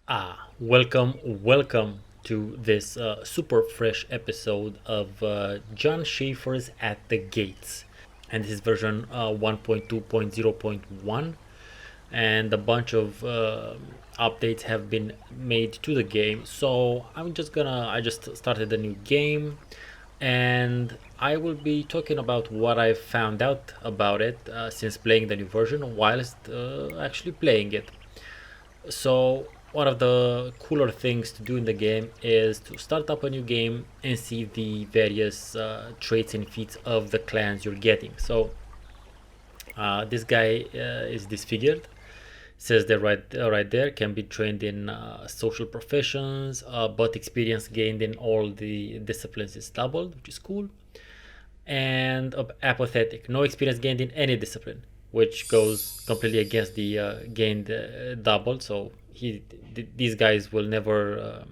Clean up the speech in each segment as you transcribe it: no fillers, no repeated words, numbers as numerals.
Welcome to this super fresh episode of John Shafer's At the Gates. And this is version 1.2.0.1. And a bunch of updates have been made to the game. So I just started a new game and I will be talking about what I've found out about it since playing the new version whilst actually playing it. So one of the cooler things to do in the game is to start up a new game and see the various traits and feats of the clans you're getting. So this guy is disfigured. Says that right there can be trained in social professions, but experience gained in all the disciplines is doubled, which is cool. And apathetic, no experience gained in any discipline, which goes completely against the gained double. So these guys will never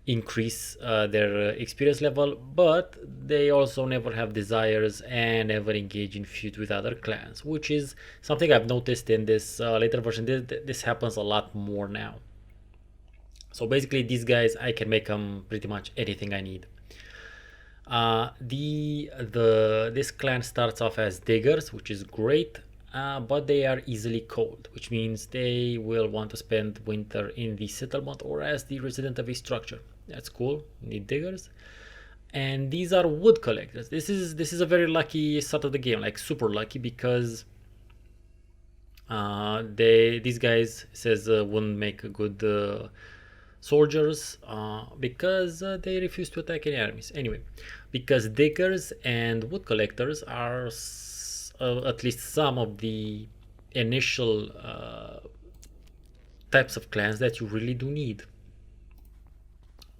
increase their experience level, but they also never have desires and never engage in feud with other clans, which is something I've noticed in this later version. This happens a lot more now. So basically, these guys I can make them pretty much anything I need. This clan starts off as diggers, which is great, but they are easily cold, which means they will want to spend winter in the settlement or as the resident of a structure. That's cool. Need diggers, and these are wood collectors. This is a very lucky start of the game, like super lucky, because these guys says wouldn't make a good soldiers because they refuse to attack any enemies. Anyway, because diggers and wood collectors are at least some of the initial types of clans that you really do need.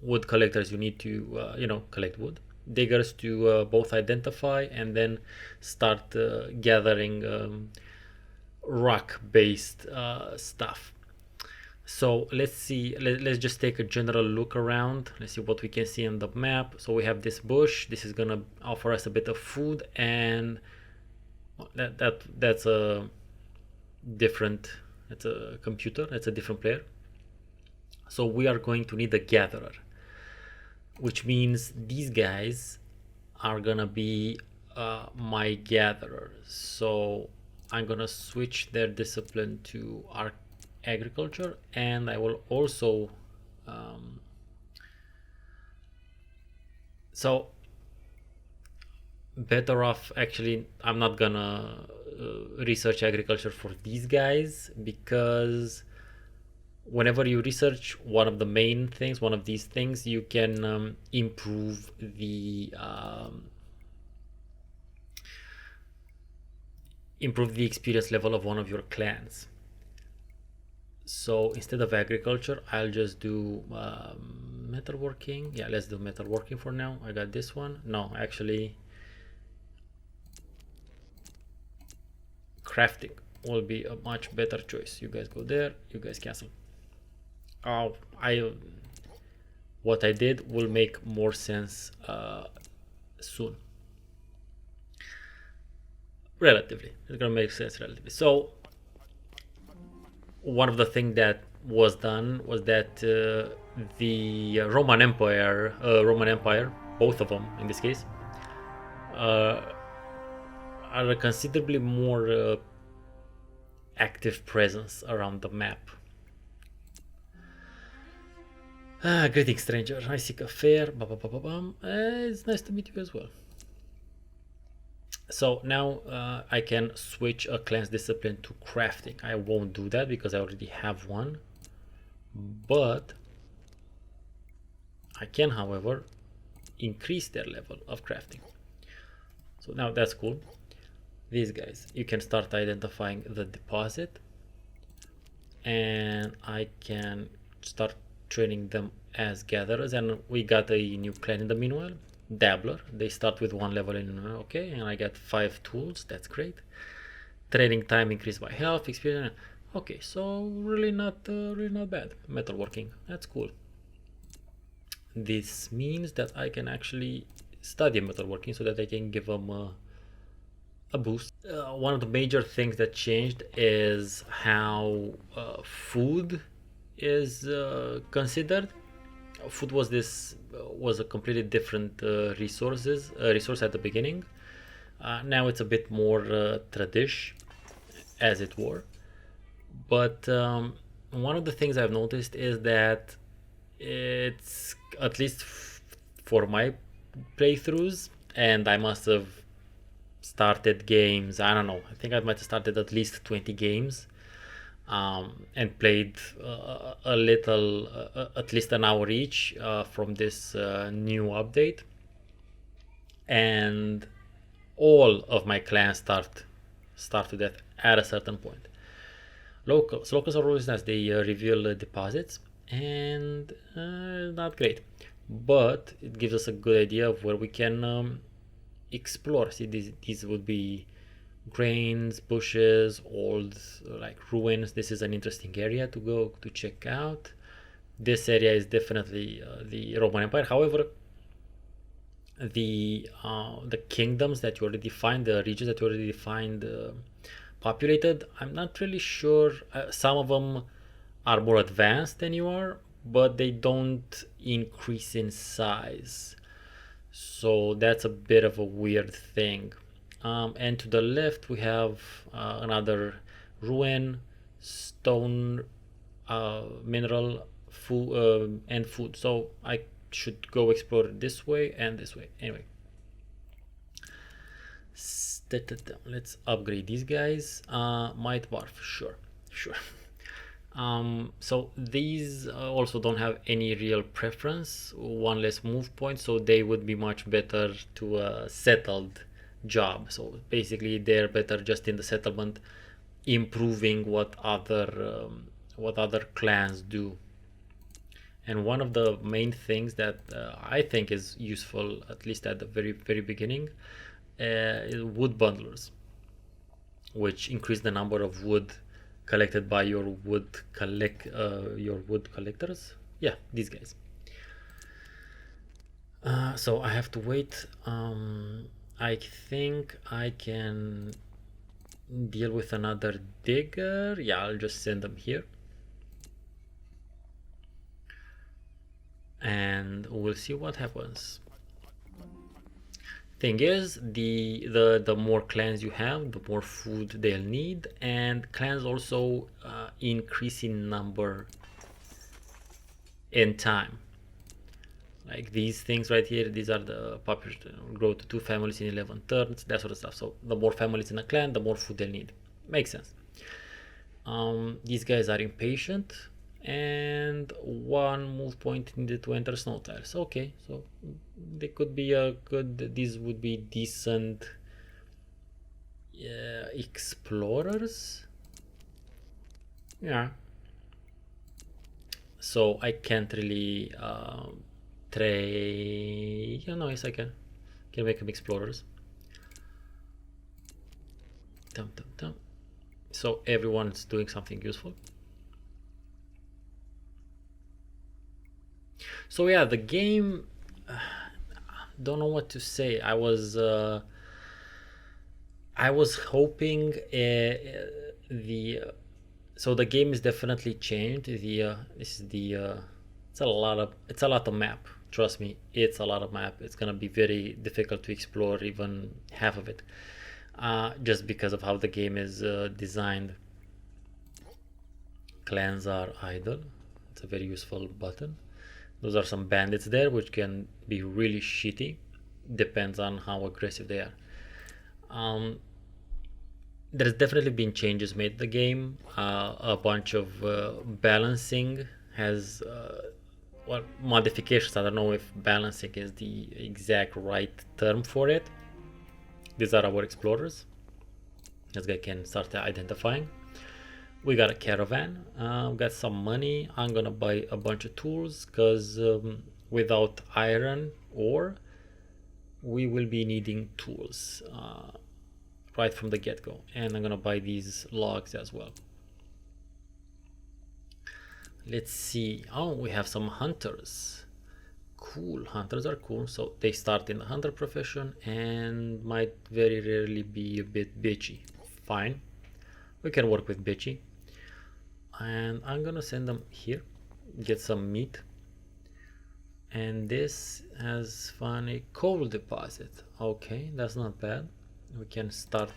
Wood collectors, you need to collect wood. Diggers to both identify and then start gathering rock based stuff. So let's see, let's just take a general look around. Let's see what we can see on the map. So we have this bush. This is gonna offer us a bit of food, and that's a different, that's a computer, that's a different player. So we are going to need a gatherer, which means these guys are gonna be my gatherers. So I'm gonna switch their discipline to agriculture, and I will also so better off, actually I'm not gonna research agriculture for these guys, because whenever you research one of these things, you can improve the experience level of one of your clans. So instead of agriculture, I'll just do metalworking. Yeah, let's do metalworking for now. I got this one. No, actually, crafting will be a much better choice. You guys go there. You guys cancel. Oh, what I did will make more sense soon. Relatively, it's gonna make sense relatively. So one of the things that was done was that the Roman Empire, both of them in this case, uh, are a considerably more active presence around the map. Greetings, stranger. I seek a fair. It's nice to meet you as well. So now I can switch a clan's discipline to crafting. I won't do that because I already have one, but I can, however, increase their level of crafting. So now that's cool. These guys, you can start identifying the deposit, and I can start training them as gatherers. And we got a new clan in the meanwhile, Dabbler. They start with one level in, okay, and I got 5 tools. That's great. Training time increased by health, experience. Okay, so really not bad. Metalworking, that's cool. This means that I can actually study metalworking so that I can give them a boost. One of the major things that changed is how food is considered. Food was this was a completely different resource at the beginning. Now it's a bit more tradish, as it were. But one of the things I've noticed is that it's at least for my playthroughs, and I must have started games. I don't know. I think I might have started at least 20 games, and played a little, at least an hour each from this new update. And all of my clans start to death at a certain point. Locals are always nice. They reveal deposits, and not great, but it gives us a good idea of where we can explore. See, these would be grains, bushes, old like ruins. This is an interesting area to go to check out. This area is definitely the Roman Empire. However, the kingdoms that you already find, the regions that you already find populated, I'm not really sure. Some of them are more advanced than you are, but they don't increase in size. So that's a bit of a weird thing. And to the left, we have another ruin, stone, mineral, food, and food. So I should go explore this way and this way. Anyway, let's upgrade these guys. Might barf, sure, sure. So these also don't have any real preference, one less move point, so they would be much better to a settled job. So basically they're better just in the settlement, improving what other clans do. And one of the main things that I think is useful, at least at the very beginning, is wood bundlers, which increase the number of wood collected by your wood collectors. Yeah, these guys. So I have to wait. I think I can deal with another digger. Yeah, I'll just send them here, and we'll see what happens. Thing is, the more clans you have, the more food they'll need, and clans also increase in number in time. Like these things right here, these are the population grow to 2 families in 11 turns, that sort of stuff. So the more families in a clan, the more food they'll need. Makes sense. These guys are impatient, and one move point needed to enter snow tiles. Okay, so they could be a good, these would be decent explorers. Yeah. So I can't really trade. Yeah, no, yes, I can make them explorers. Dum, dum, dum. So everyone's doing something useful. So yeah, the game, don't know what to say. I was hoping the so the game is definitely changed. This is the it's a lot of map. Trust me, it's a lot of map. It's gonna be very difficult to explore even half of it, just because of how the game is designed. Clans are idle. It's a very useful button. Those are some bandits there, which can be really shitty. Depends on how aggressive they are. There's definitely been changes made to the game. A bunch of balancing has, well, modifications. I don't know if balancing is the exact right term for it. These are our explorers. This guy can start identifying. We got a caravan. We got some money. I'm gonna buy a bunch of tools because without iron ore, we will be needing tools right from the get-go. And I'm gonna buy these logs as well. Let's see. Oh, we have some hunters. Cool, hunters are cool. So they start in the hunter profession and might very rarely be a bit bitchy. Fine, we can work with bitchy. and I'm gonna send them here, get some meat. And this has found a coal deposit. Okay, that's not bad. We can start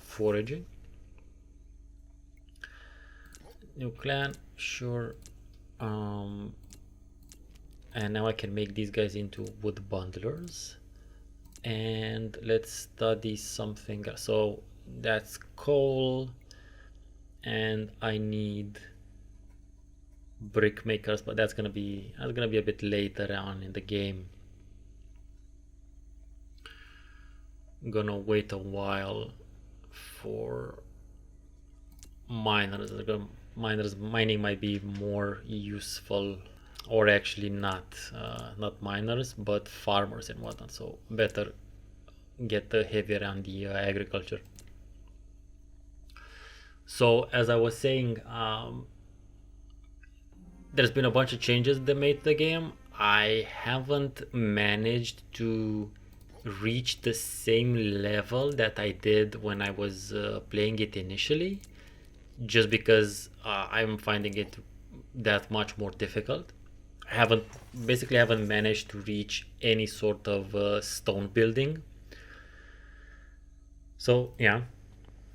foraging. New clan, sure. And now I can make these guys into wood bundlers. And let's study something. So that's coal, and I need brick makers, but that's gonna be a bit later on in the game. I'm gonna wait a while for miners. Mining might be more useful, or actually not miners, but farmers and whatnot. So better get heavier on the agriculture. So as I was saying, there's been a bunch of changes they made to the game. I haven't managed to reach the same level that I did when I was playing it initially, just because I'm finding it that much more difficult. I haven't managed to reach any sort of stone building. So yeah,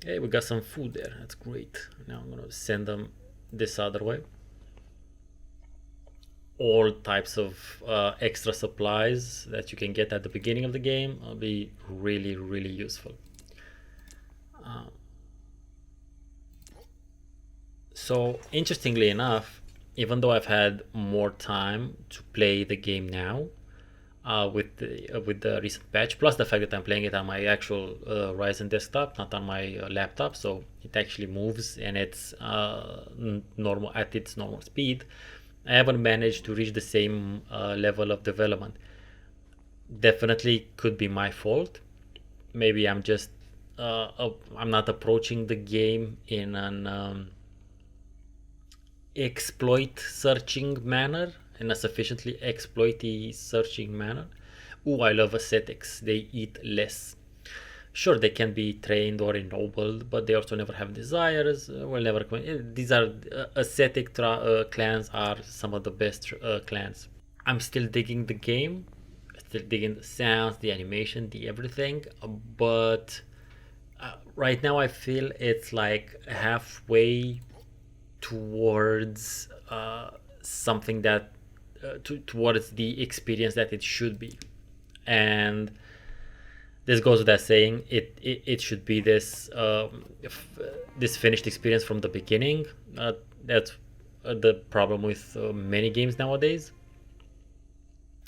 hey, we got some food there. That's great. Now I'm gonna send them this other way. All types of extra supplies that you can get at the beginning of the game will be really, really useful. So interestingly enough, even though I've had more time to play the game now, with the recent patch, plus the fact that I'm playing it on my actual Ryzen desktop, not on my laptop, so it actually moves and it's normal at its normal speed. I haven't managed to reach the same level of development. Definitely could be my fault. Maybe I'm not approaching the game in an exploit searching manner, in a sufficiently exploity searching manner. Ooh, I love ascetics. They eat less. Sure, they can be trained or ennobled, but they also never have desires. Will never. These are ascetic clans are some of the best clans. I'm still digging the game, still digging the sounds, the animation, the everything. But right now, I feel it's like halfway towards something that towards the experience that it should be, and this goes without saying. It should be this finished experience from the beginning. That's the problem with many games nowadays,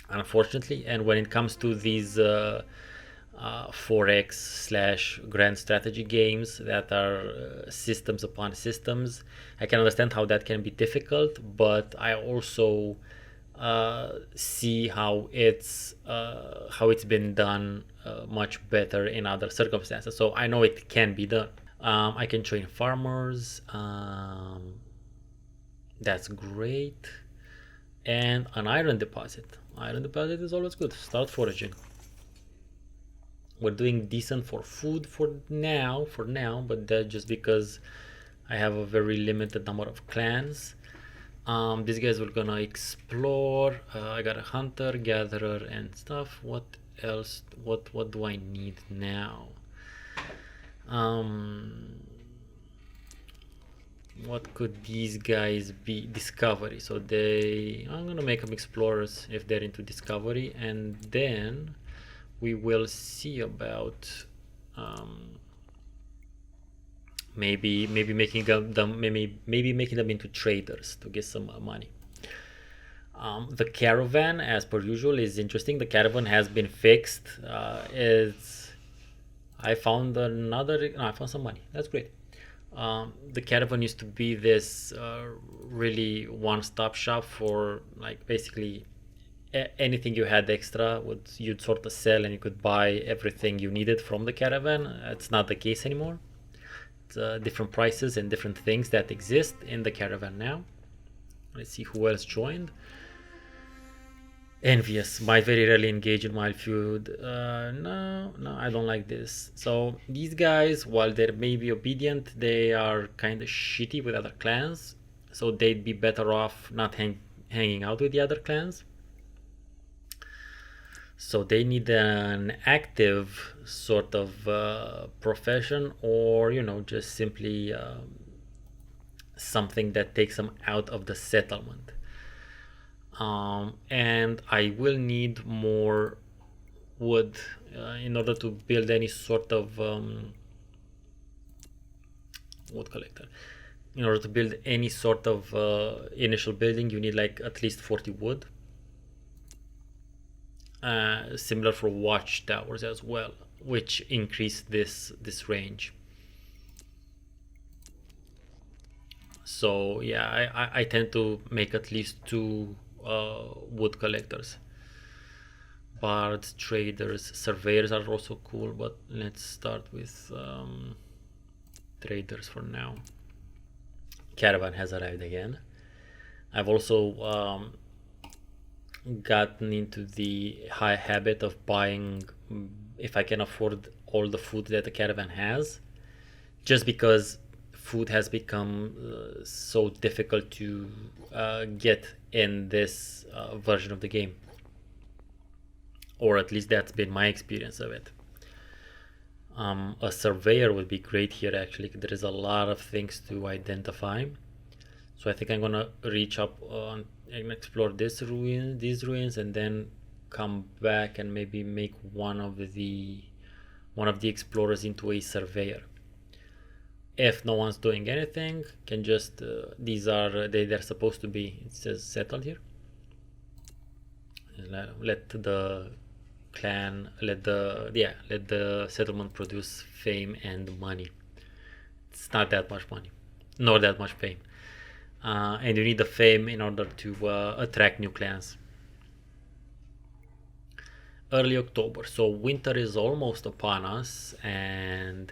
unfortunately. And when it comes to these 4x slash grand strategy games that are systems upon systems, I can understand how that can be difficult, but I also see how it's been done much better in other circumstances. So I know it can be done. I can train farmers. That's great. And an iron deposit. Iron deposit is always good. Start foraging. We're doing decent for food for now, but that's just because I have a very limited number of clans. These guys were gonna explore. I got a hunter, gatherer, and stuff. What else? What do I need now? What could these guys be? Discovery. So I'm gonna make them explorers if they're into discovery, and then we will see about maybe making them into traders to get some money. The caravan, as per usual, is interesting. The caravan has been fixed. I found some money. That's great. The caravan used to be this really one-stop shop for like basically anything you had extra you'd sort of sell, and you could buy everything you needed from the caravan. It's not the case anymore. It's different prices and different things that exist in the caravan now. Let's see who else joined. Envious might very rarely engage in mild feud. No, I don't like this. So these guys, while they may be obedient, they are kind of shitty with other clans. So they'd be better off not hanging out with the other clans. So they need an active sort of profession, or just simply something that takes them out of the settlement. And I will need more wood in order to build any sort of wood collector. In order to build any sort of initial building, you need like at least 40 wood. Similar for watchtowers as well, which increase this range. So yeah, I tend to make at least two wood collectors. Bards, traders, surveyors are also cool, but let's start with traders for now. Caravan has arrived again. I've also gotten into the high habit of buying, if I can afford, all the food that the caravan has, just because food has become so difficult to get in this version of the game, or at least that's been my experience of it. A surveyor would be great here actually. There is a lot of things to identify, so I think I'm gonna reach up and explore these ruins, and then come back and maybe make one of the explorers into a surveyor. If no one's doing anything, can just they're supposed to be, it says settled here. Let the clan, let the settlement produce fame and money. It's not that much money, nor that much fame. And you need the fame in order to attract new clans. Early October, so winter is almost upon us, and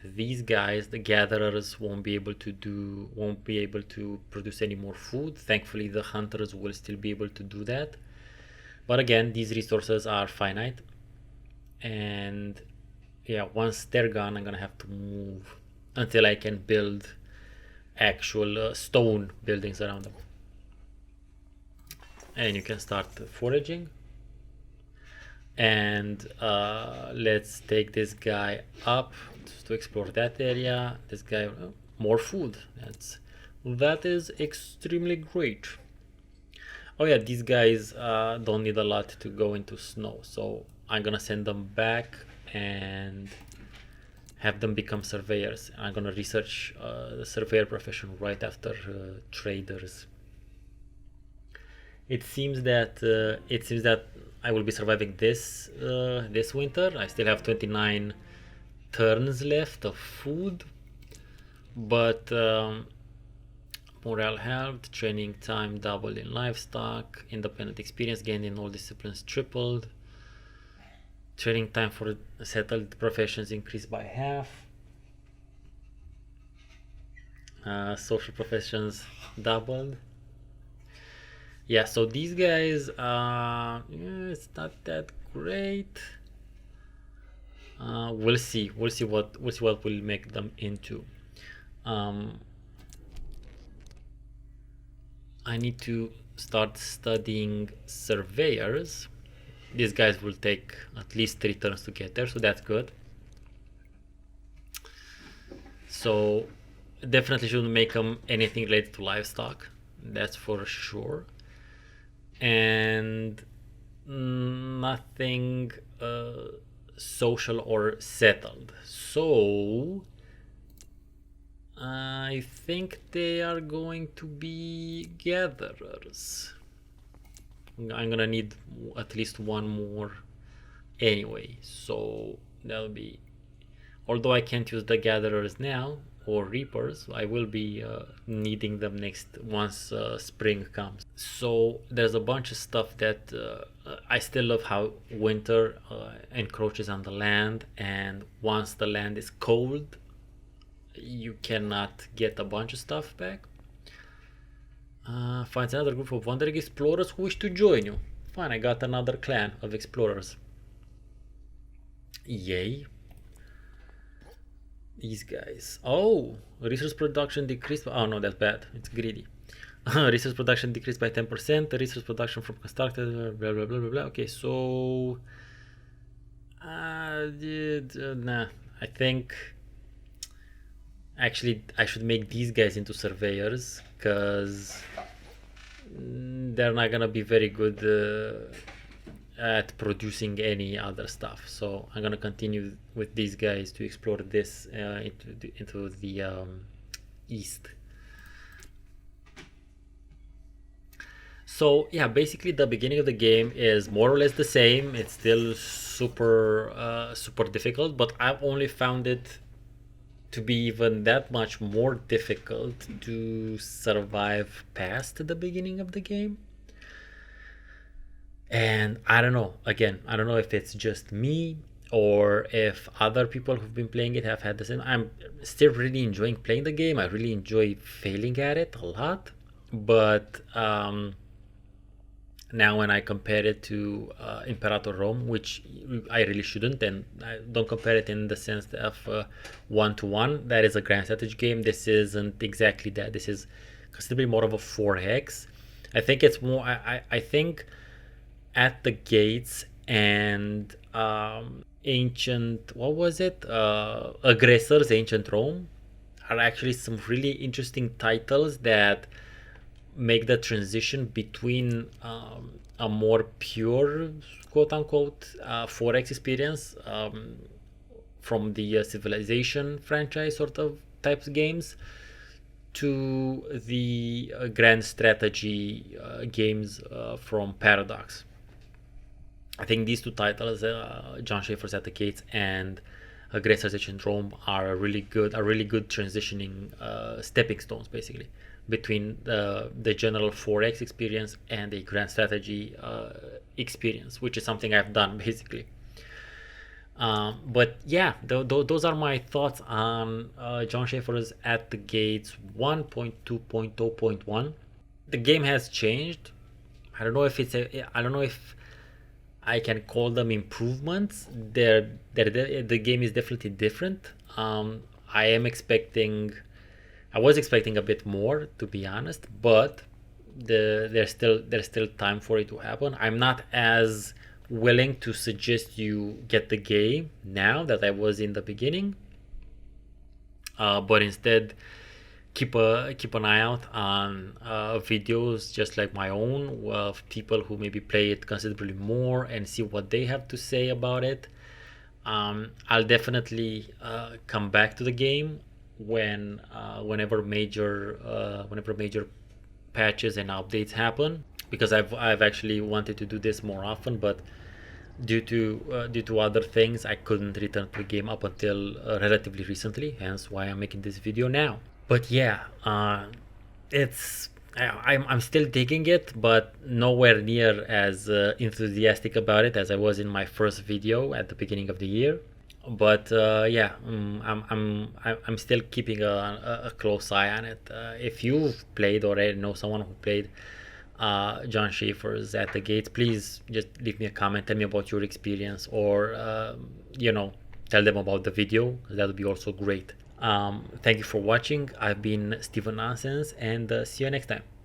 these guys, the gatherers, won't be able to produce any more food. Thankfully, the hunters will still be able to do that. But again, these resources are finite, and yeah, once they're gone, I'm gonna have to move until I can build actual stone buildings around them. And you can start foraging. And let's take this guy up to explore that area. This guy, more food. That is extremely great. Oh yeah, these guys don't need a lot to go into snow, so I'm gonna send them back and have them become surveyors. I'm gonna research the surveyor profession right after traders. It seems that I will be surviving this winter. I still have 29 turns left of food, but morale halved, training time doubled in livestock, independent experience gained in all disciplines tripled, training time for settled professions increased by half, social professions doubled. Yeah, so these guys, it's not that great. We'll see. We'll see what we'll make them into. Um, I need to start studying surveyors. These guys will take at least 3 turns to get there, so that's good. So definitely shouldn't make them anything related to livestock. That's for sure. And nothing social or settled. So I think they are going to be gatherers. I'm gonna need at least one more anyway, so that'll be, although I can't use the gatherers now or reapers, I will be needing them next once spring comes. So there's a bunch of stuff that I still love how winter encroaches on the land, and once the land is cold you cannot get a bunch of stuff back. Finds another group of wandering explorers who wish to join you. Fine, I got another clan of explorers. Yay. These guys. Oh, resource production decreased. Oh no, that's bad. It's greedy. Resource production decreased by 10%. Resource production from constructed. Blah blah blah blah blah. Okay, so. Nah. I think actually I should make these guys into surveyors because they're not gonna be very good at producing any other stuff. So I'm gonna continue with these guys to explore this into the east. So yeah, basically the beginning of the game is more or less the same. It's still super difficult, but I've only found it to be even that much more difficult to survive past the beginning of the game. And I don't know, again, I don't know if it's just me or if other people who've been playing it have had the same. I'm still really enjoying playing the game. I really enjoy failing at it a lot. But now when I compare it to Imperator Rome, which I really shouldn't, and I don't compare it in the sense of one to one. That is a grand strategy game. This isn't exactly that. This is considerably more of a 4X. I think it's more. I think at the gates and ancient, what was it, Aggressors, ancient Rome, are actually some really interesting titles that make the transition between a more pure quote unquote 4X experience from the civilization franchise sort of types of games to the grand strategy games from Paradox. I think these two titles, John Shafer's At the Gates and Aggressors Ancient Rome, are really good transitioning stepping stones, basically, between the general 4X experience and the grand strategy experience, which is something I've done basically. But yeah, those are my thoughts on John Shafer's At the Gates 1.2.0.1. The game has changed. I don't know if I can call them improvements. The game is definitely different. I am expecting, I was expecting a bit more, to be honest, but there's still time for it to happen. I'm not as willing to suggest you get the game now that I was in the beginning, but instead keep an eye out on videos just like my own of people who maybe play it considerably more and see what they have to say about it. I'll definitely come back to the game whenever major patches and updates happen, because I've actually wanted to do this more often, but due to other things I couldn't return to the game up until relatively recently, hence why I'm making this video now. But yeah, it's I'm still digging it, but nowhere near as enthusiastic about it as I was in my first video at the beginning of the year. But yeah, I'm still keeping a close eye on it. If you've played or know someone who played John Shafer's At the Gates, please just leave me a comment, tell me about your experience, or tell them about the video. That would be also great. Thank you for watching. I've been Steven Nonsense, and see you next time.